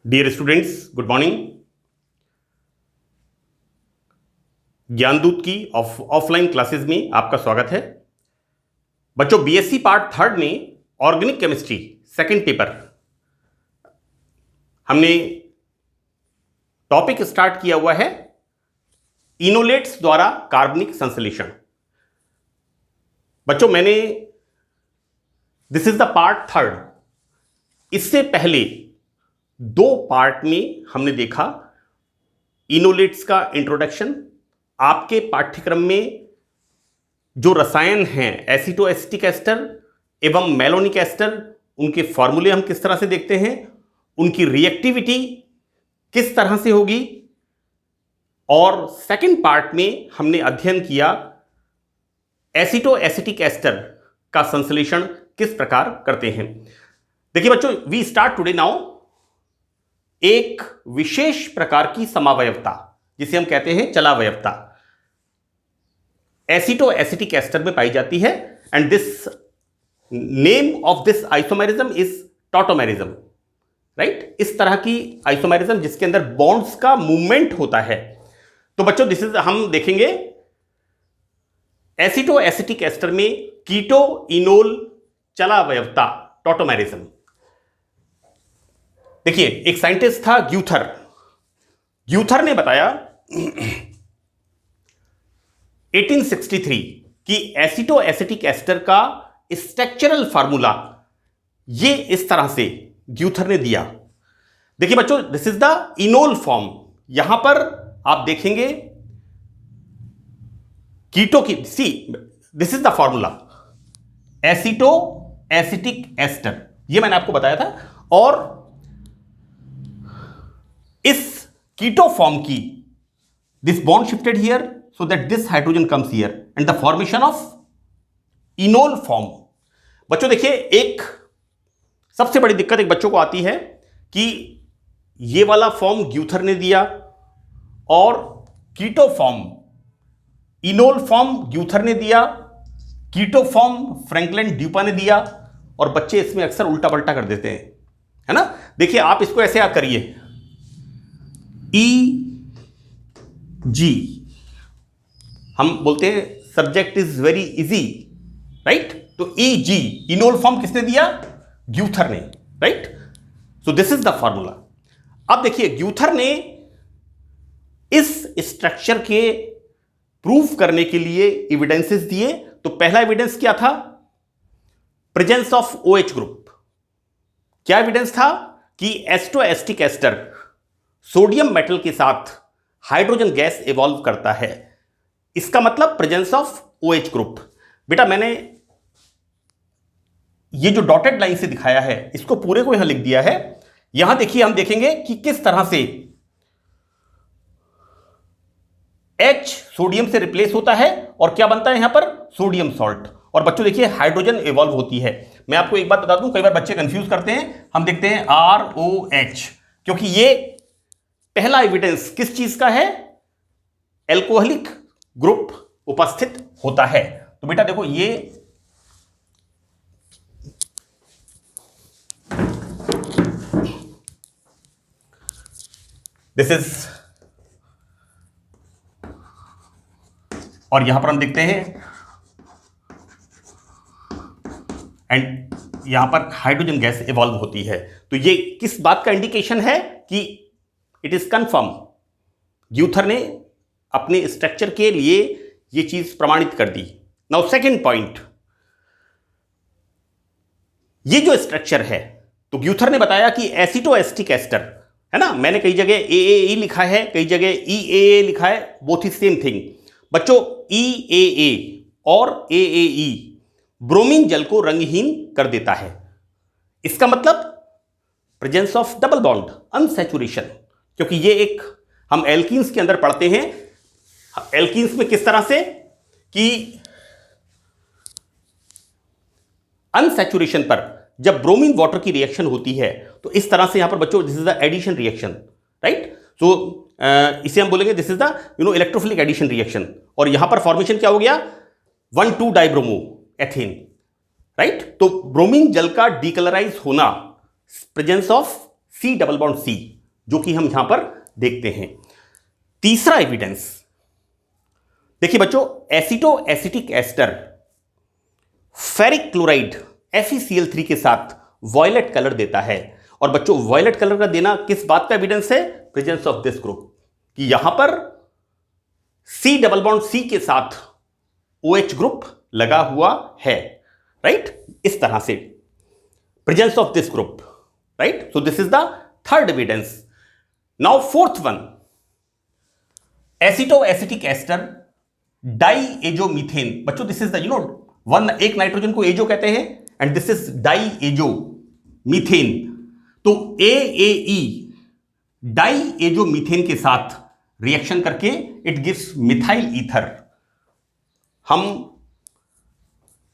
Dear students, good morning. Gyandoot की offline classes में आपका स्वागत है। बच्चों, बीएससी पार्ट थर्ड में ऑर्गेनिक केमिस्ट्री सेकंड पेपर हमने टॉपिक स्टार्ट किया हुआ है इनोलेट्स द्वारा कार्बनिक संश्लेषण। बच्चों, this is the part third. इससे पहले दो पार्ट में हमने देखा इनोलेट्स का इंट्रोडक्शन। आपके पाठ्यक्रम में जो रसायन हैं एसीटोएसिटिक एस्टर एवं मैलोनिक एस्टर, उनके फॉर्मूले हम किस तरह से देखते हैं, उनकी रिएक्टिविटी किस तरह से होगी, और सेकंड पार्ट में हमने अध्ययन किया एसीटोएसिटिक एस्टर का संश्लेषण किस प्रकार करते हैं। देखिए बच्चों, वी स्टार्ट टुडे नाउ एक विशेष प्रकार की समावयवता जिसे हम कहते हैं चलावयवता, एसीटोएसिटिक एस्टर में पाई जाती है। And this name of this isomerism is tautomerism, right. इस तरह की आइसोमेरिज्म जिसके अंदर बॉन्ड्स का मूवमेंट होता है। तो बच्चों, दिस इज हम देखेंगे एसीटोएसिटिक एस्टर में कीटो इनोल चलावयवता टॉटोमेरिज्म। देखिए, एक साइंटिस्ट था ग्यूथर ने बताया 1863 कि एसीटोएसिटिक एस्टर का स्ट्रक्चरल फार्मूला ये इस तरह से ग्यूथर ने दिया। देखिए बच्चों, this is the enol form. यहां पर आप देखेंगे कीटो की see, this is the formula acetoacetic ester, ये मैंने आपको बताया था। और इस कीटो फॉर्म की this bond shifted here so that this hydrogen comes here and the formation of enol form। बच्चों देखिए, एक सबसे बड़ी दिक्कत एक बच्चों को आती है कि ये वाला फॉर्म ग्यूथर ने दिया और कीटो फॉर्म इनोल फॉर्म ग्यूथर ने दिया, कीटो फॉर्म फ्रैंकलिन ड्यूपा ने दिया, और बच्चे इसमें अक्सर उल्टा पल्टा कर देते हैं, है ना। देखिए, आप इसको ऐसे याद करिए, ई जी हम बोलते हैं subject is very easy, right. तो ई जी इनोल फॉर्म किसने दिया? ग्यूथर ने, right. So this is the formula. अब देखिए, ग्यूथर ने इस स्ट्रक्चर के प्रूफ करने के लिए एविडेंसेस दिए। तो पहला एविडेंस क्या था? Presence of OH group. क्या एविडेंस था? कि एस्टोएस्टिक एस्टर सोडियम मेटल के साथ हाइड्रोजन गैस इवॉल्व करता है। इसका मतलब प्रेजेंस ऑफ OH ग्रुप। बेटा, मैंने ये जो डॉटेड लाइन से दिखाया है इसको पूरे को यहां लिख दिया है। यहां देखिए, हम देखेंगे कि किस तरह से H सोडियम से रिप्लेस होता है और क्या बनता है यहां पर? Sodium salt. और बच्चों देखिए, हाइड्रोजन इवॉल्व होती है। मैं आपको एक बात बता दूं, कई बार बच्चे कंफ्यूज करते हैं। हम देखते हैं ROH, क्योंकि ये पहला एविडेंस किस चीज का है? एल्कोहलिक ग्रुप उपस्थित होता है। तो बेटा देखो, ये दिस इज, और यहां पर हम देखते हैं एंड यहां पर हाइड्रोजन गैस इवॉल्व होती है। तो ये किस बात का इंडिकेशन है? कि इट इज कंफर्म, ग्यूथर ने अपने स्ट्रक्चर के लिए यह चीज प्रमाणित कर दी। नाउ सेकंड पॉइंट, ये जो स्ट्रक्चर है, तो ग्यूथर ने बताया कि एसीटोएसिटिक एस्टर, है ना। मैंने कई जगह AAE लिखा है, कई जगह EAA लिखा है, बोथ इज सेम थिंग। बच्चों, EAA और AAE ब्रोमीन जल को रंगहीन कर देता है। इसका मतलब presence of double bond, unsaturation. क्योंकि ये एक हम एल्कीन्स के अंदर पढ़ते हैं, एल्कीन्स में किस तरह से कि अनसैचुरेशन पर जब ब्रोमीन वाटर की रिएक्शन होती है तो इस तरह से यहां पर बच्चों this is the addition reaction, right. So इसे हम बोलेंगे this is the electrophilic addition reaction. और यहां पर फॉर्मेशन क्या हो गया? 1,2 डाइब्रोमो एथेन, राइट। तो ब्रोमीन जल का डीकलराइज होना presence of C double bond C, जो कि हम यहां पर देखते हैं। तीसरा एविडेंस देखिए बच्चों, aceto acetic ester ferric chloride FeCl3 के साथ वॉयलेट कलर देता है। और बच्चों वॉयलेट कलर का देना किस बात का एविडेंस है? प्रेजेंस ऑफ दिस ग्रुप, कि यहां पर C डबल बॉन्ड C के साथ OH ग्रुप लगा हुआ है, राइट? इस तरह से presence of this group, right? So this is the third evidence. Now fourth one, aceto acetic ester diazomethane. बच्चों दिस इज द वन, एक नाइट्रोजन को एजो कहते हैं and this is diazo methane. तो AAE डाईएजो मीथेन के साथ reaction करके it gives methyl ether. हम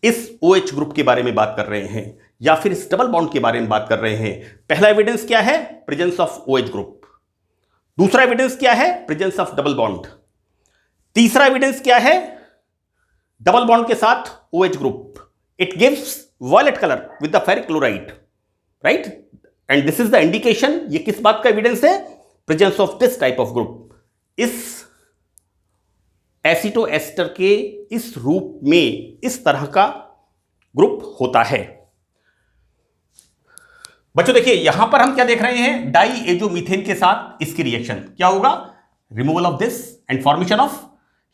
इस OH ग्रुप के बारे में बात कर रहे हैं या फिर इस डबल बॉन्ड के बारे में बात कर रहे हैं। पहला एविडेंस क्या है? Presence of OH group. दूसरा एविडेंस क्या है? Presence of double bond. तीसरा एविडेंस क्या है? डबल बॉन्ड के साथ OH group, it gives violet colour with the ferric chloride, right? And this is the indication. ये किस बात का एविडेंस है? Presence of this type of group. इस एसिटो एस्टर के इस रूप में इस तरह का ग्रुप होता है। बच्चों देखिए यहां पर हम क्या देख रहे हैं? डाईएजोमीथेन के साथ इसकी रिएक्शन क्या होगा? Removal of this and formation of,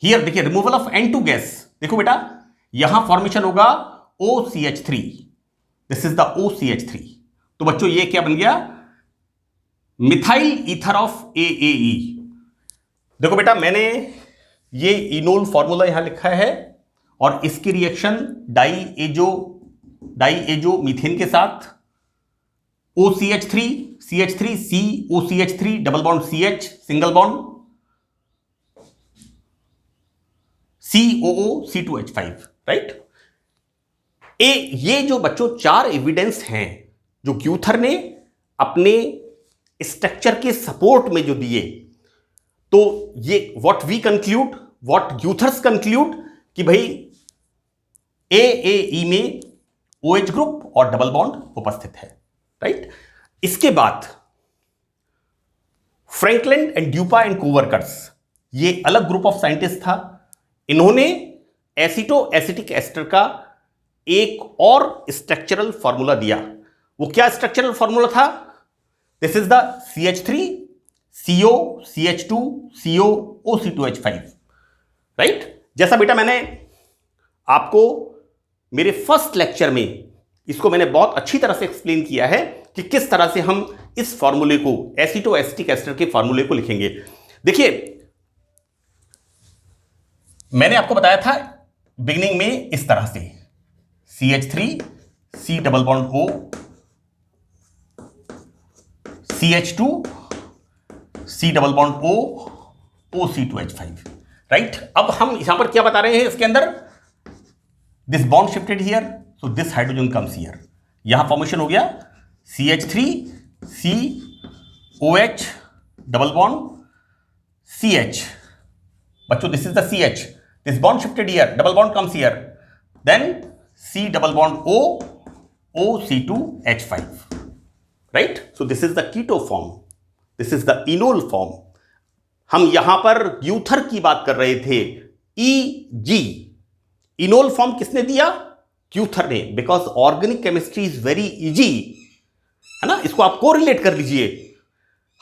here देखिए रिमूवल ऑफ N2 गैस। देखो बेटा यहां फॉर्मेशन होगा OCH3, this is the OCH3। तो बच्चों ये क्या बन गया? Methyl ether of AAE। देखो बेटा मैंने ये इनोल फॉर्मूला यहां लिखा है और इसकी रिएक्शन डाईएजो मीथेन के साथ OCH3 CH3 OCH3 double bond CH single bond COO C2H5, right? ये जो बच्चों चार एविडेंस हैं जो ग्यूथर ने अपने स्ट्रक्चर के सपोर्ट में जो दिए, तो ये what we conclude, what Geuther's conclude कि भाई AAE में OH ग्रुप और डबल बॉन्ड उपस्थित है, राइट? इसके बाद Franklin and Duppa and coworkers, ये अलग ग्रुप ऑफ साइंटिस्ट था। इन्होंने एसिटो एसिटिक एस्टर का एक और स्ट्रक्चरल फॉर्मूला दिया। वो क्या स्ट्रक्चरल फॉर्मूला था? This is the CH3 CO CH2 CO OC2H5, right? जैसा बेटा मैंने आपको मेरे फर्स्ट लेक्चर में इसको मैंने बहुत अच्छी तरह से एक्सप्लेन किया है कि किस तरह से हम इस फॉर्मूले को, एसिटो एसिटिक एस्टर के फॉर्मूले को लिखेंगे। देखिए मैंने आपको बताया था बिगिनिंग में इस तरह से CH3 C double bond O CH2 C double bond O OC2H5, right? अब हम यहां पर क्या बता रहे हैं इसके अंदर? This bond shifted here, so this hydrogen comes here. यहां फॉर्मेशन हो गया CH3 C OH double bond CH। बच्चों this is the CH, this bond shifted here, double bond comes here, then C double bond O OC2H5, right? So this is the keto form, this is the enol form। हम यहां पर ग्यूथर की बात कर रहे थे। EG enol form किसने दिया? ग्यूथर ने, because organic chemistry is very easy, है ना? इसको आप कोरिलेट कर लीजिए,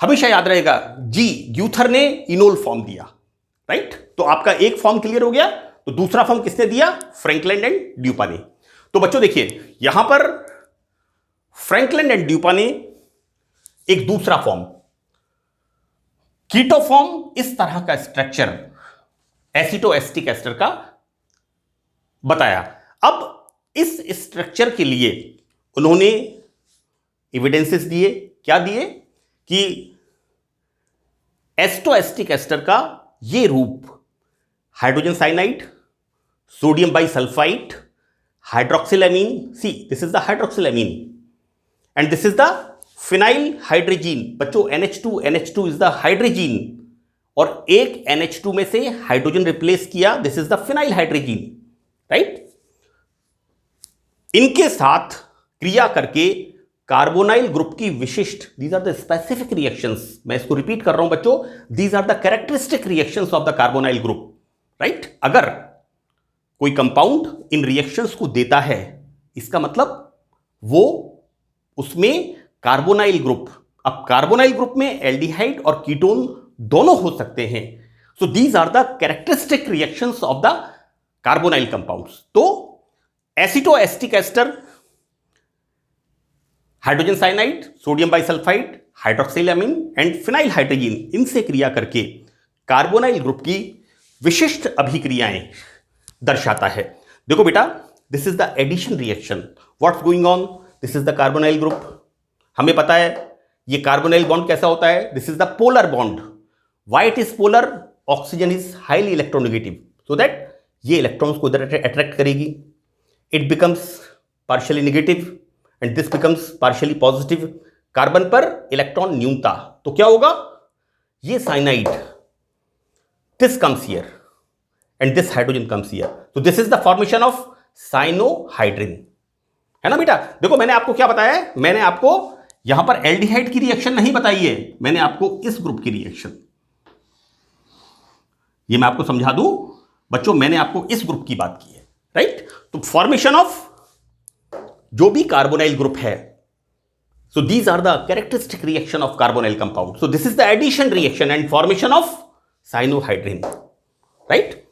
हमेशा याद रहेगा। जी ग्यूथर ने इनोल फॉर्म दिया, राइट? तो आपका एक फॉर्म क्लियर हो गया। तो दूसरा फॉर्म किसने दिया? फ्रैंकलिन एंड ड्यूपा ने। तो बच्चों देखिए यहां पर फ्रैंकलिन एंड ड्यूपा ने एक दूसरा फॉर्म, कीटो फॉर्म, इस तरह का स्ट्रक्चर एसिटो एसिटिक एस्टर का बताया। अब इस स्ट्रक्चर के लिए उन्होंने एविडेंसेस दिए। क्या दिए? कि एसिटो एसिटिक एस्टर का ये रूप hydrogen cyanide, sodium bisulphite, hydroxylamine, see this is the hydroxylamine and this is the phenyl hydrazine. बच्चों NH2 इज द हाइड्रोजीन और एक NH2 में से हाइड्रोजन रिप्लेस किया, this is the phenyl hydrazine, right? इनके साथ क्रिया करके कार्बोनाइल ग्रुप की विशिष्ट, these are the specific reactions, मैं इसको रिपीट कर रहा हूं बच्चों, these are the characteristic reactions of the carbonyl group, right. अगर कोई कंपाउंड इन रिएक्शंस को देता है, इसका मतलब वो उसमें कार्बोनाइल ग्रुप, अब कार्बोनाइल ग्रुप में एल्डिहाइड और कीटोन दोनों हो सकते हैं। So these are the characteristic reactions of the carbonyl compounds. तो aceto acetic ester, hydrogen cyanide, sodium bisulphite, hydroxylamine and phenyl hydrogen, इनसे क्रिया करके कार्बोनाइल ग्रुप की विशिष्ट अभिक्रियाएं दर्शाता है। देखो बेटा, this is the addition reaction, what's going on, this is the carbonyl group, हमें पता है ये कार्बोनाइल बॉन्ड कैसा होता है, this is the polar bond, why it is polar, oxygen is highly electronegative, so that ये इलेक्ट्रॉन्स को इधर अट्रैक्ट करेगी, it becomes partially negative and this becomes partially positive, carbon पर इलेक्ट्रॉन न्यूनता, तो क्या होगा, ये cyanide, this comes here and this hydrogen comes here, तो this is the formation of cyanohydrin, है ना बेटा। देखो मैंने आपको क्या बताया है, मैंने आपको यहां पर एल्डिहाइड की रिएक्शन नहीं बताई है, मैंने आपको इस ग्रुप की रिएक्शन, ये मैं आपको समझा दूं बच्चों, मैंने आपको इस ग्रुप की बात की है, राइट। तो फॉर्मेशन ऑफ जो भी कार्बोनाइल ग्रुप है, so these are the characteristic reaction of carbonyl compound, so this is the addition reaction and formation of cyanohydrin, right.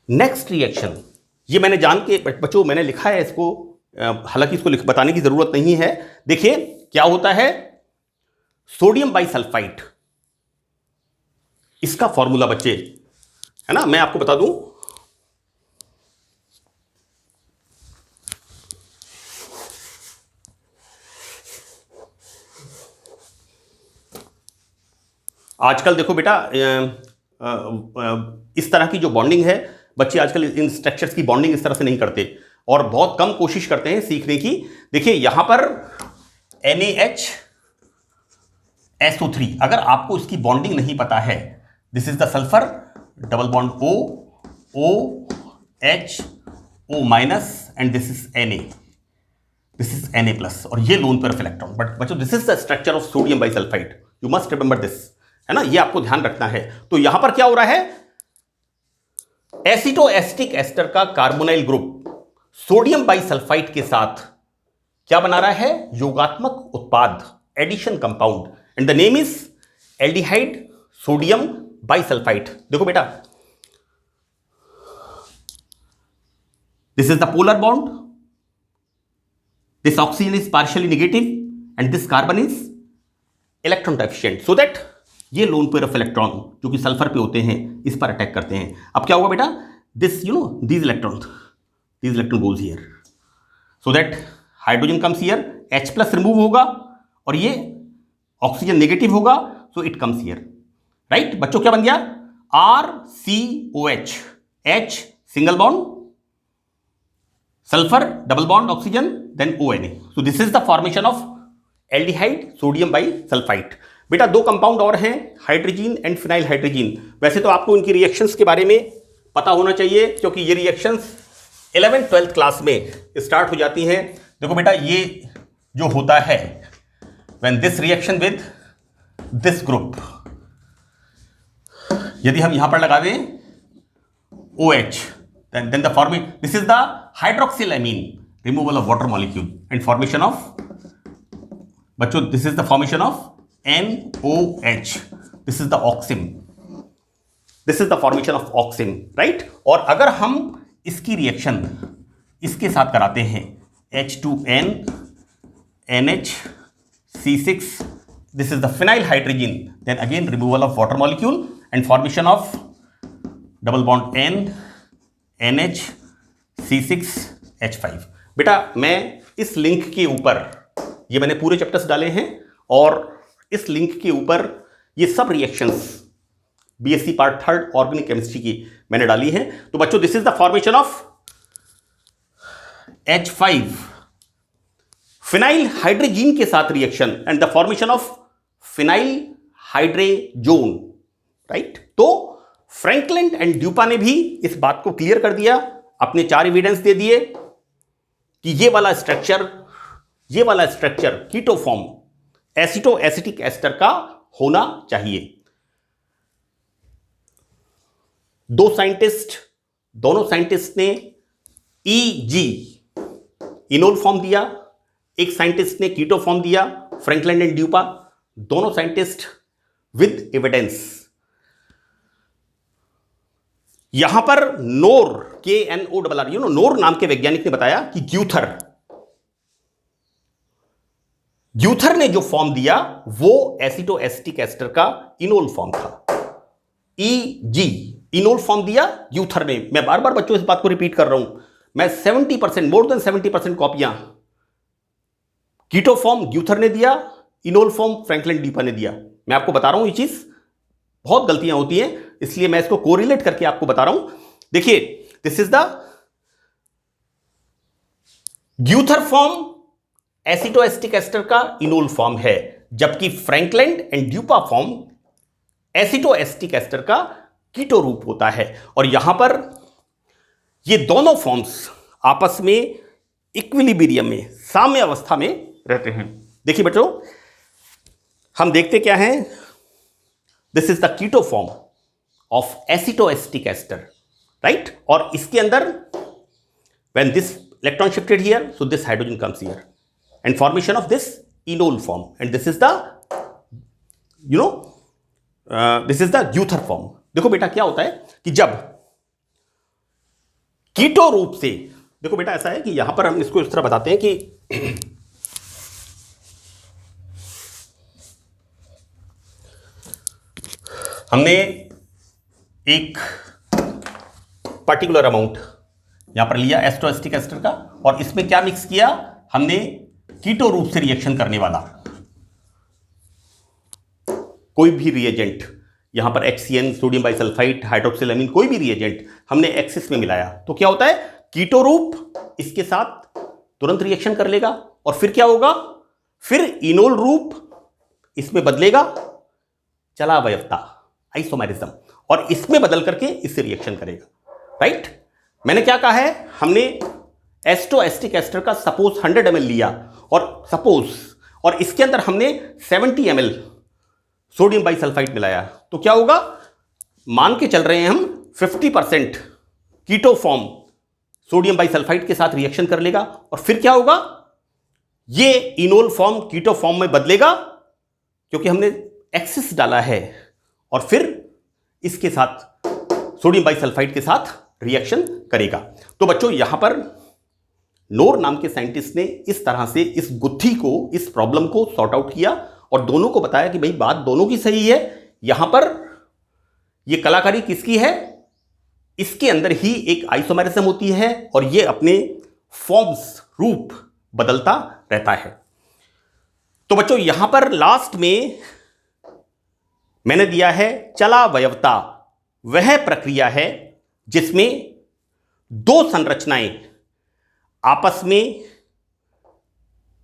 Next reaction, ये मैंने जान के बच्चों मैंने लिखा है इसको, हालांकि इसको बताने की जरूरत नहीं है। देखिए क्या होता है, सोडियम बाइसल्फाइड, इसका फॉर्मूला बच्चे, है ना, मैं आपको बता दूं, आजकल देखो बेटा इस तरह की जो बॉन्डिंग है, बच्चे आजकल इन स्ट्रक्चर्स की बॉन्डिंग इस तरह से नहीं करते और बहुत कम कोशिश करते हैं सीखने की। देखिए यहां पर NaHSO3, अगर आपको इसकी बॉन्डिंग नहीं पता है, this is the sulphur, double bond OH O minus and this is Na, this is Na plus, और ये lone pair of electron. But बच्चों this is the structure of sodium bisulphite, you must remember this, है ना, ये आपको ध्यान रखना है। तो यहां पर क्या हो रहा है, एसिटो एस्टिक एस्टर का कार्बोनाइल ग्रुप सोडियम बाइसल्फाइड के साथ क्या बना रहा है, योगात्मक उत्पाद, addition compound, and the name is aldehyde sodium bisulphite. देखो बेटा, this is the polar bond, this oxygen is partially negative and this carbon is electron deficient, so that ये लोन पेयर ऑफ इलेक्ट्रॉन जो कि sulphur पे होते हैं इस पर अटैक करते हैं। अब क्या होगा बेटा, this you know these electron goes here, so that hydrogen comes here, H plus remove होगा और ये ऑक्सीजन नेगेटिव होगा, so it comes here, right. बच्चों क्या बन गया, RCOH, H single bond, sulphur double bond oxygen, then ONA, so this is the formation of aldehyde sodium bisulphite. बेटा दो कंपाउंड और हैं, हाइड्रोजीन एंड फिनाइल हाइड्रोजीन। वैसे तो आपको इनकी रिएक्शंस के बारे में पता होना चाहिए क्योंकि ये रिएक्शंस 11th-12th क्लास में स्टार्ट हो जाती हैं। देखो बेटा, ये जो होता है when this reaction with this group, यदि हम यहां पर लगा दें OH, then the formation, this is the hydroxylamine, removal of water molecule and formation of, बच्चों this is the formation of NOH, this is the oxim, this is the formation of oxim, right। और अगर हम इसकी reaction इसके साथ कराते हैं H2N NHC6, this is the phenyl hydrogen, then again removal of water molecule and formation of double bond N NHC6H5। बेटा मैं इस लिंक के ऊपर, ये मैंने पूरे चैप्टर्स डाले हैं और इस लिंक के ऊपर ये सब reactions BSc part 3 organic chemistry की मैंने डाली है। तो बच्चों this is the formation of H5 phenyl hydrazine के साथ reaction and the formation of phenyl hydrazone, right. तो फ्रैंकलिन एंड ड्यूपा ने भी इस बात को क्लियर कर दिया, अपने 4 एविडेंस दे दिए कि ये वाला स्ट्रक्चर, ये वाला स्ट्रक्चर कीटो फॉर्म एसिटो एसिटिक एस्टर का होना चाहिए। दोनों साइंटिस्ट ने EG इनोल फॉर्म दिया, एक साइंटिस्ट ने कीटो फॉर्म दिया, फ्रैंकलिन एंड ड्यूपा, दोनों साइंटिस्ट विद एविडेंस। यहां पर नोर KNORR नोर नाम के वैज्ञानिक ने बताया कि ग्यूथर ने जो फॉर्म दिया वो एसिटो एसिटिक एस्टर का इनोल फॉर्म था। EG इनोल फॉर्म दिया ग्यूथर ने। मैं बार बार बच्चों इस बात को रिपीट कर रहा हूं, मैं 70% मोर देन 70% कॉपियां कीटो फॉर्म ग्यूथर ने दिया, इनोल फॉर्म फ्रैंकलिन ड्यूपा ने दिया। मैं आपको बता रहा हूं ये चीज बहुत गलतियां होती हैं, इसलिए मैं इसको कोरिलेट करके आपको बता रहा हूं। देखिए this is the Geuther form aceto acetic ester का इनोल फॉर्म है, जबकि Franklin and Duppa form aceto acetic ester का कीटो रूप होता है। और यहां पर ये दोनों फॉर्म्स आपस में इक्विलिब्रियम में, साम्य अवस्था में रहते हैं। देखिए बच्चों, हम देखते क्या हैं, this is the keto form of aceto acetic ester, right. और इसके अंदर when this electron shifted here, so this hydrogen comes here and formation of this enol form, and this is the this is the Geuther form. देखो बेटा क्या होता है कि जब कीटो रूप से, देखो बेटा ऐसा है कि यहां पर हम इसको इस तरह बताते हैं कि हमने एक पर्टिकुलर अमाउंट यहां पर लिया एसिटो एसिटिक एस्टर का, और इसमें क्या मिक्स किया हमने, कीटो रूप से रिएक्शन करने वाला कोई भी रिएजेंट, यहां पर HCN, सोडियम बाइसल्फाइड, हाइड्रोक्सिलामीन, कोई भी रिएजेंट हमने एक्सिस में मिलाया, तो क्या होता है, कीटो रूप इसके साथ तुरंत रिएक्शन कर लेगा, और फिर क्या होगा, फिर इनोल रूप इसमें बदलेगा, चला अवयवता आइसोमेरिज्म, और इसमें बदल करके इससे रिएक्शन करेगा, राइट। मैंने क्या कहा है, हमने एसिटो एसिटिक एस्टर का सपोज 100 ml लिया, और इसके अंदर हमने 70 ml सोडियम बाइसल्फाइड मिलाया, तो क्या होगा, मान के चल रहे हैं हम 50% कीटो फॉर्म सोडियम बाइसल्फाइड के साथ रिएक्शन कर लेगा, और फिर क्या होगा, ये इनोल फॉर्म कीटो फॉर्म में बदलेगा क्योंकि हमने एक्सिस डाला है, और फिर इसके साथ सोडियम बाइसल्फाइड के साथ रिएक्शन करेगा। तो बच्चों यहां पर नोर नाम के साइंटिस्ट ने इस तरह से इस गुत्थी को, इस प्रॉब्लम को सॉर्ट आउट किया, और दोनों को बताया कि भाई बात दोनों की सही है, यहां पर ये कलाकारी किसकी है, इसके अंदर ही एक आइसोमेरिज्म होती है, और ये अपने फॉर्म्स, रूप बदलता रहता है। तो बच्चों यहां पर लास्ट में मैंने दिया है चलावयवता, वह प्रक्रिया है जिसमें दो संरचनाएं आपस में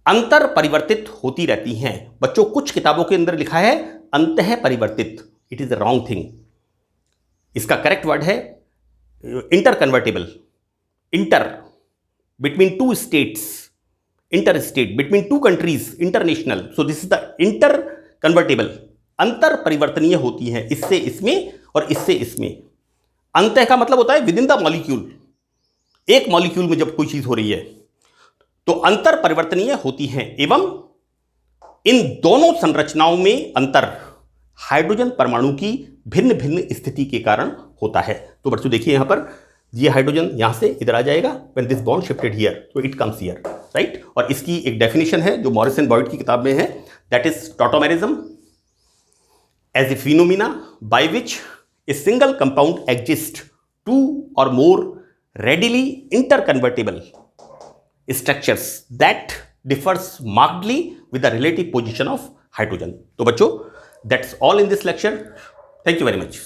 अंतर परिवर्तित होती रहती हैं। बच्चों कुछ किताबों के अंदर लिखा है अंतः परिवर्तित, it is a wrong thing. इसका करेक्ट वर्ड है inter convertible, inter between two states, inter state between two countries, international, so this is the inter convertible, अंतर परिवर्तनीय होती है, इससे इसमें और इससे इसमें। अंतः का मतलब होता है विद इन द मॉलिक्यूल, एक मॉलिक्यूल में जब कोई चीज हो रही है तो अंतर परिवर्तनीय होती है, एवं इन दोनों संरचनाओं में अंतर हाइड्रोजन परमाणु की भिन्न भिन्न स्थिति के कारण होता है। तो बच्चों देखिए यहां पर ये हाइड्रोजन यहां से इधर आ जाएगा, when this bond shifted here so it comes here, right. और इसकी एक डेफिनेशन है जो मॉरिस एंड बॉयड की किताब में है, that is tautomerism as a phenomena by which a single compound exist two और more readily interconvertible structures that differs markedly with the relative position of hydrogen. तो बच्चों that's all in this lecture. Thank you very much.